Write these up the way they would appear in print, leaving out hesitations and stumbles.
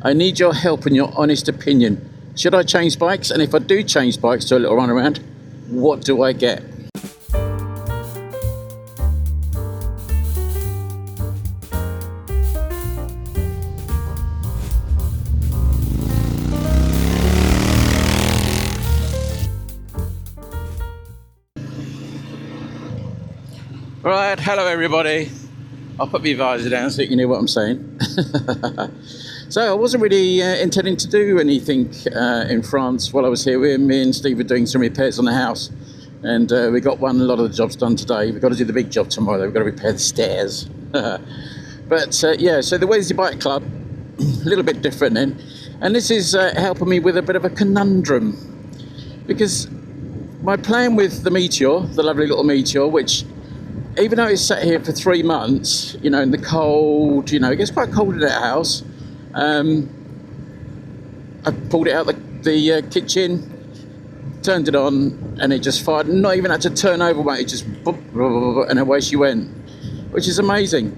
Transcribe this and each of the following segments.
I need your help and your honest opinion. Should I change bikes? And if I do change bikes to a little run around, what do I get? Right, hello everybody. I'll put my visor down so you can hear what I'm saying. So I wasn't really intending to do anything in France while I was here. Me and Steve were doing some repairs on the house, and we got a lot of the jobs done today. We've got to do the big job tomorrow. We've got to repair the stairs. But yeah, so the Wednesday Bike Club, a little bit different then, and this is helping me with a bit of a conundrum, because my plan with the Meteor, the lovely little Meteor, which even though it's sat here for 3 months, you know, in the cold, you know, it gets quite cold in that house. I pulled it out the kitchen, turned it on, and it just fired. Not even had to turn over, mate. It just boop, and away she went, which is amazing.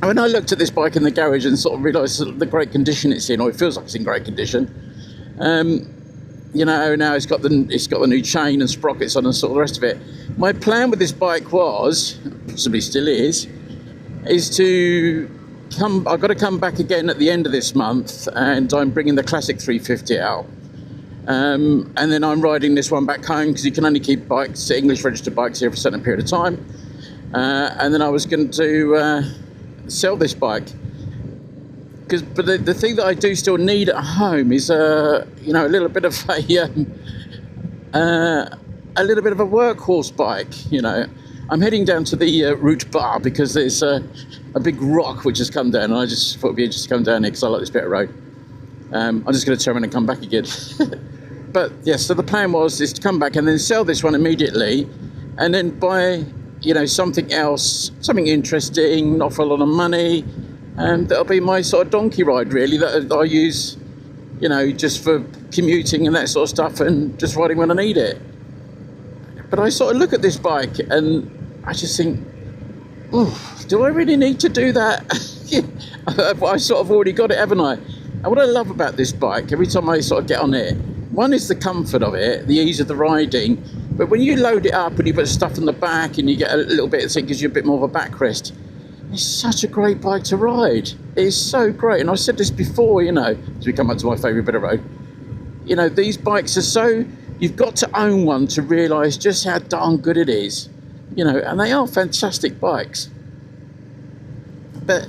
When I looked at this bike in the garage and sort of realised the great condition it's in, or it feels like it's in great condition. You know, now it's got the new chain and sprockets on and sort of the rest of it. My plan with this bike was, possibly still is to come. I've got to come back again at the end of this month, and I'm bringing the classic 350 out. And then I'm riding this one back home, because you can only keep bikes, English registered bikes, here for a certain period of time. And then I was going to sell this bike. But the thing that I do still need at home is, you know, a little bit of a workhorse bike. You know, I'm heading down to the route bar because there's a big rock which has come down, and I just thought it'd be interesting to come down here because I like this bit of road. I'm just going to turn around and come back again. But yes, so the plan is to come back and then sell this one immediately, and then buy, you know, something else, something interesting, not for a lot of money. And that'll be my sort of donkey ride, really, that I use, you know, just for commuting and that sort of stuff, and just riding when I need it. But I sort of look at this bike and I just think, oh, do I really need to do that? I sort of already got it, haven't I? And what I love about this bike, every time I sort of get on it, one is the comfort of it, the ease of the riding. But when you load it up and you put stuff in the back and you get a little bit, so it gives you a bit more of a backrest. It's such a great bike to ride. It is so great. And I've said this before, you know, as we come up to my favourite bit of road. You know, these bikes are so... You've got to own one to realise just how darn good it is. You know, and they are fantastic bikes. But,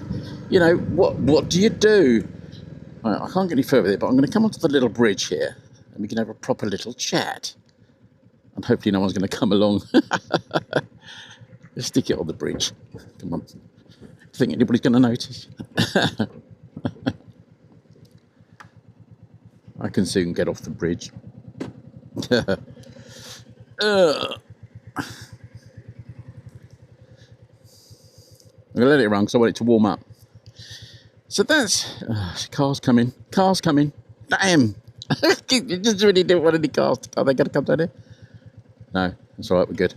you know, what do you do? Right, I can't get any further with it, but I'm going to come onto the little bridge here, and we can have a proper little chat. And hopefully no one's going to come along. Let's stick it on the bridge. Come on. Think anybody's going to notice? I can soon get off the bridge. I'm going to let it run because I want it to warm up. So that's... cars coming. Cars coming. Damn! You just really didn't want any cars. Are they going to come down here? No, that's all right, we're good.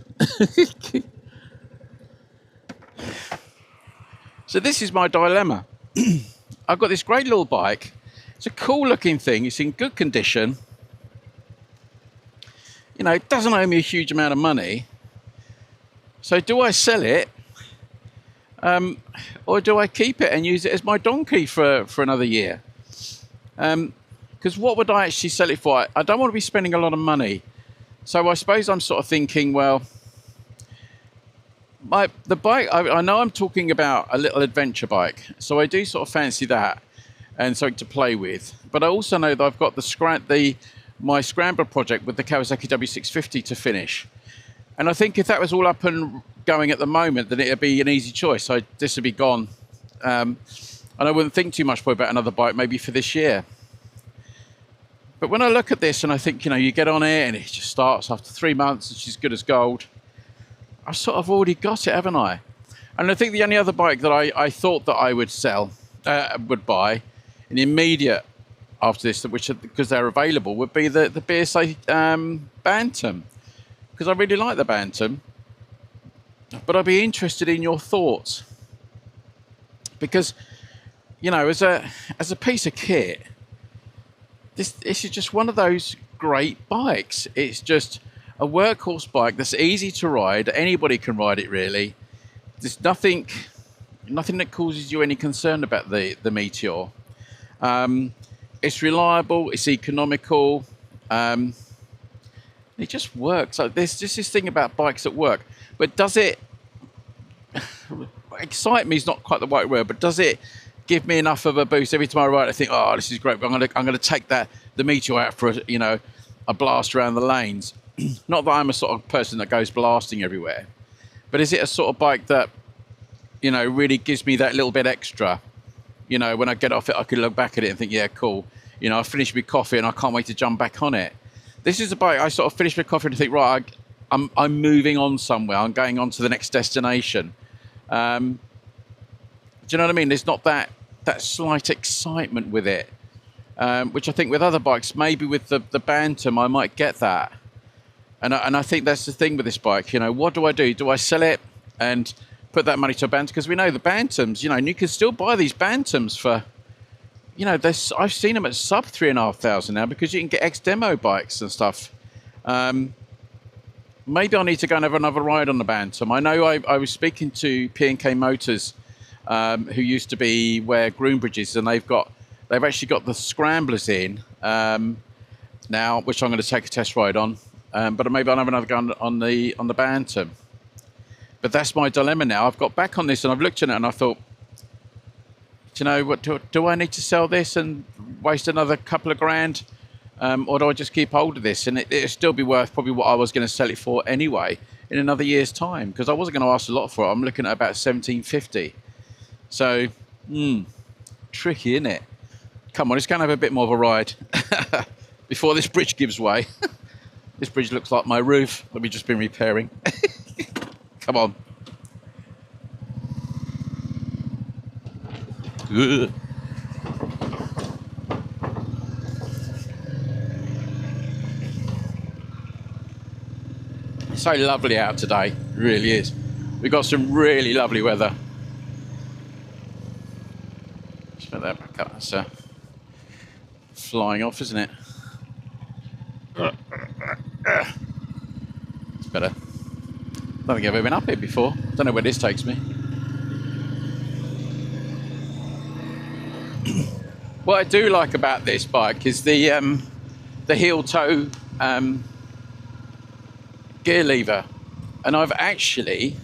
So this is my dilemma. I've got this great little bike. It's a cool looking thing. It's in good condition. You know, it doesn't owe me a huge amount of money. So do I sell it? Or do I keep it and use it as my donkey for another year? Because what would I actually sell it for? I don't want to be spending a lot of money. So I suppose I'm sort of thinking, well, the bike, I know I'm talking about a little adventure bike, so I do sort of fancy that and something to play with. But I also know that I've got my scrambler project with the Kawasaki W650 to finish. And I think if that was all up and going at the moment, then it'd be an easy choice. So this would be gone. And I wouldn't think too much about another bike maybe for this year. But when I look at this and I think, you know, you get on it and it just starts after 3 months, it's as good as gold. I've sort of already got it, haven't I? And I think the only other bike that I thought that I would would buy in the immediate after this, because they're available, would be the BSA Bantam. Because I really like the Bantam. But I'd be interested in your thoughts. Because you know, as a piece of kit, this is just one of those great bikes. It's just a workhorse bike that's easy to ride. Anybody can ride it, really. There's nothing that causes you any concern about the Meteor. It's reliable, it's economical, it just works. Like, there's just this thing about bikes that work, but does it excite me is not quite the right word, but does it give me enough of a boost every time I ride? I think, oh, this is great. I'm gonna take the Meteor out for a blast around the lanes. Not that I'm a sort of person that goes blasting everywhere, but is it a sort of bike that, really gives me that little bit extra? When I get off it, I can look back at it and think, yeah, cool. I finished my coffee and I can't wait to jump back on it. This is a bike I sort of finish my coffee and think, right, I'm moving on somewhere. I'm going on to the next destination. Do you know what I mean? There's not that slight excitement with it, which I think with other bikes, maybe with the Bantam, I might get that. And I think that's the thing with this bike. What do I do? Do I sell it and put that money to a Bantam? Because we know the Bantams, and you can still buy these Bantams for, I've seen them at sub 3,500 now, because you can get ex-demo bikes and stuff. Maybe I need to go and have another ride on the Bantam. I know I was speaking to P&K Motors, who used to be where Groombridge is, and they've actually got the Scramblers in now, which I'm going to take a test ride on. But maybe I'll have another go on the Bantam. But that's my dilemma now. I've got back on this and I've looked at it and I thought, what, do I need to sell this and waste another couple of grand? Or do I just keep hold of this? And it'll still be worth probably what I was going to sell it for anyway in another year's time, because I wasn't going to ask a lot for it. I'm looking at about 1,750. So, tricky, isn't it? Come on, let's go and have a bit more of a ride before this bridge gives way. This bridge looks like my roof that we've just been repairing. Come on. Ugh. It's so lovely out today, it really is. We've got some really lovely weather. Just put that back up. That's flying off, isn't it? It's better. I don't think I've ever been up here before. Don't know where this takes me. What I do like about this bike is the heel toe gear lever, and I've actually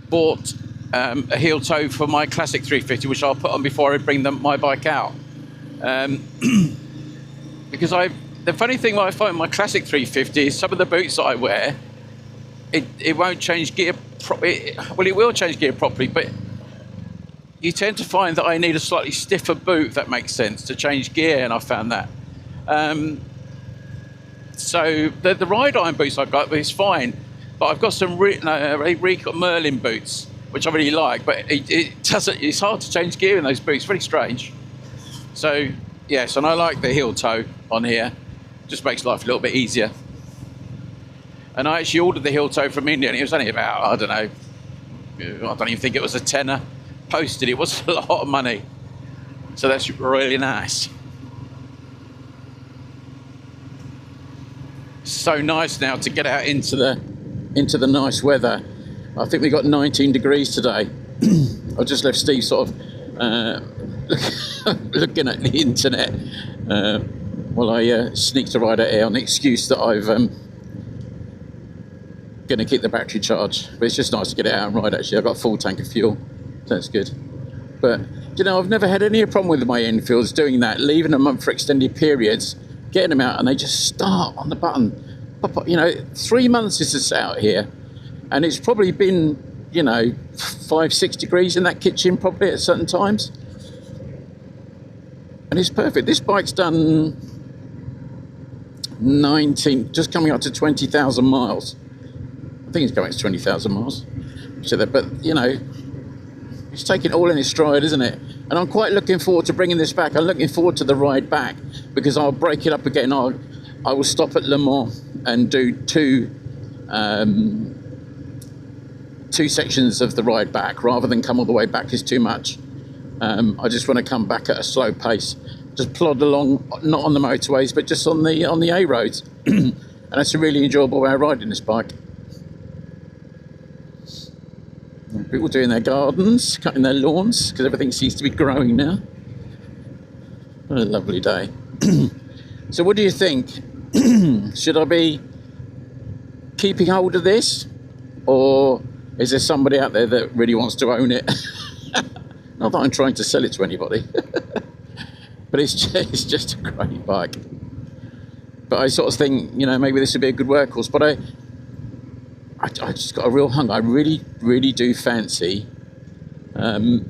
bought a heel toe for my classic 350, which I'll put on before I bring my bike out. Because the funny thing I find with my classic 350 is some of the boots that I wear, it won't change gear properly. Well, it will change gear properly, but you tend to find that I need a slightly stiffer boot, if that makes sense, to change gear, and I found that. So the ride iron boots I've got is fine, but I've got some Merlin boots, which I really like, but it's hard to change gear in those boots. Very strange. So yes, and I like the heel toe on here. Just makes life a little bit easier. And I actually ordered the heel toe from India, and it was only about, I don't even think it was a tenner. Posted, it was a lot of money. So that's really nice. So nice now to get out into the nice weather. I think we got 19 degrees today. I just left Steve sort of looking at the internet while I sneaked a ride out here on the excuse that I've going to keep the battery charged. But it's just nice to get it out and ride. Actually, I've got a full tank of fuel. That's good. But I've never had any problem with my Enfields doing that, leaving them up for extended periods, getting them out, and they just start on the button. 3 months is this out here, and it's probably been 5-6 degrees in that kitchen probably at certain times, and it's perfect. This bike's done 19, just coming up to 20,000 miles. I think it's going to 20,000 miles. But it's taking it all in its stride, isn't it? And I'm quite looking forward to bringing this back. I'm looking forward to the ride back, because I'll break it up again. I will stop at Le Mans and do two sections of the ride back, rather than come all the way back. Is too much. I just want to come back at a slow pace, just plod along, not on the motorways, but just on the A roads. And it's a really enjoyable way of riding this bike. People doing their gardens, cutting their lawns, because everything seems to be growing now. What a lovely day. So what do you think? Should I be keeping hold of this, or is there somebody out there that really wants to own it? Not that I'm trying to sell it to anybody, but it's just a great bike. But I sort of think, you know, maybe this would be a good workhorse, but I just got a real hunger. I really do fancy one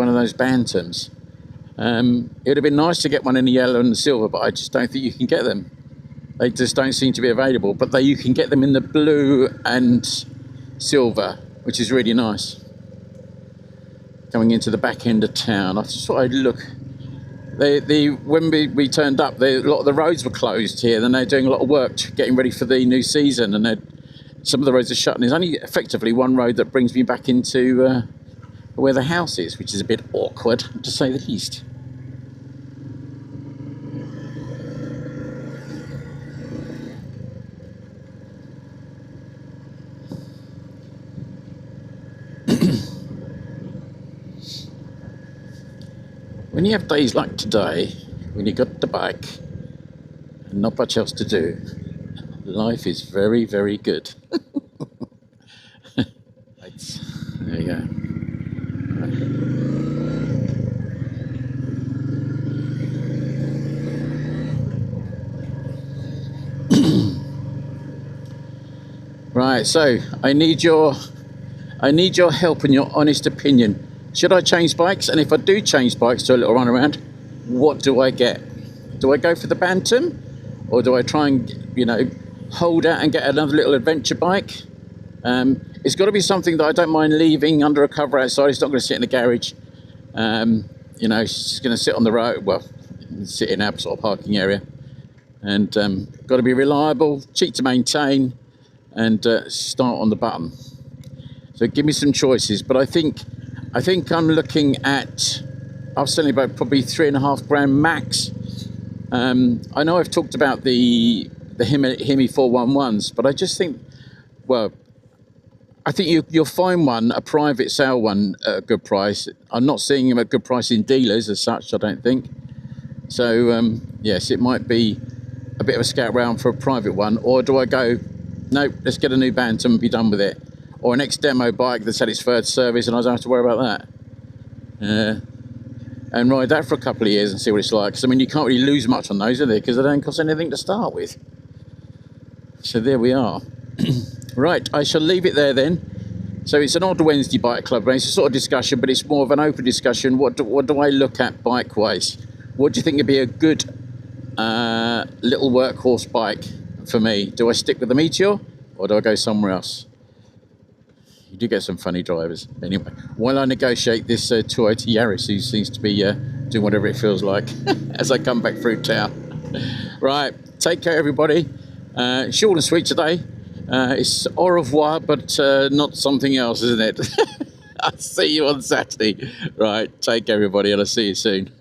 of those Bantams. It would have been nice to get one in the yellow and the silver, but I just don't think you can get them. They just don't seem to be available, but you can get them in the blue and silver, which is really nice. Coming into the back end of town, I just thought I'd look. When we turned up, a lot of the roads were closed here. Then they're doing a lot of work getting ready for the new season, and some of the roads are shut. And there's only effectively one road that brings me back into where the house is, which is a bit awkward, to say the least. When you have days like today, when you got the bike and not much else to do, life is very, very good. Right. There you go. Right, so I need your help and your honest opinion. Should I change bikes? And if I do change bikes to a little run around, what do I get? Do I go for the Bantam, or do I try and, you know, hold out and get another little adventure bike? It's got to be something that I don't mind leaving under a cover outside. It's not going to sit in the garage. You know, it's just going to sit on the road. Well, sit in our sort of parking area, and got to be reliable, cheap to maintain, and start on the button. So give me some choices, but I think I'm looking at, I was selling about probably £3.5 max. I know I've talked about the Hemi 411s, but I just think, well, I think you'll find one, a private sale one, at a good price. I'm not seeing them at good price in dealers as such, I don't think. So yes, it might be a bit of a scout round for a private one, or do I go, no, let's get a new Bantam and be done with it? Or an ex-demo bike that's had its first service and I don't have to worry about that. And ride that for a couple of years and see what it's like. Because, I mean, you can't really lose much on those, are they? Because they don't cost anything to start with. So there we are. Right, I shall leave it there then. So it's an odd Wednesday bike club race. It's a sort of discussion, but it's more of an open discussion. What do I look at bike-wise? What do you think would be a good little workhorse bike for me? Do I stick with the Meteor, or do I go somewhere else? You do get some funny drivers. Anyway, while I negotiate this Toyota Yaris, who seems to be doing whatever it feels like as I come back through town. Right, take care, everybody. Short and sweet today. It's au revoir, but not something else, isn't it? I'll see you on Saturday. Right, take care, everybody, and I'll see you soon.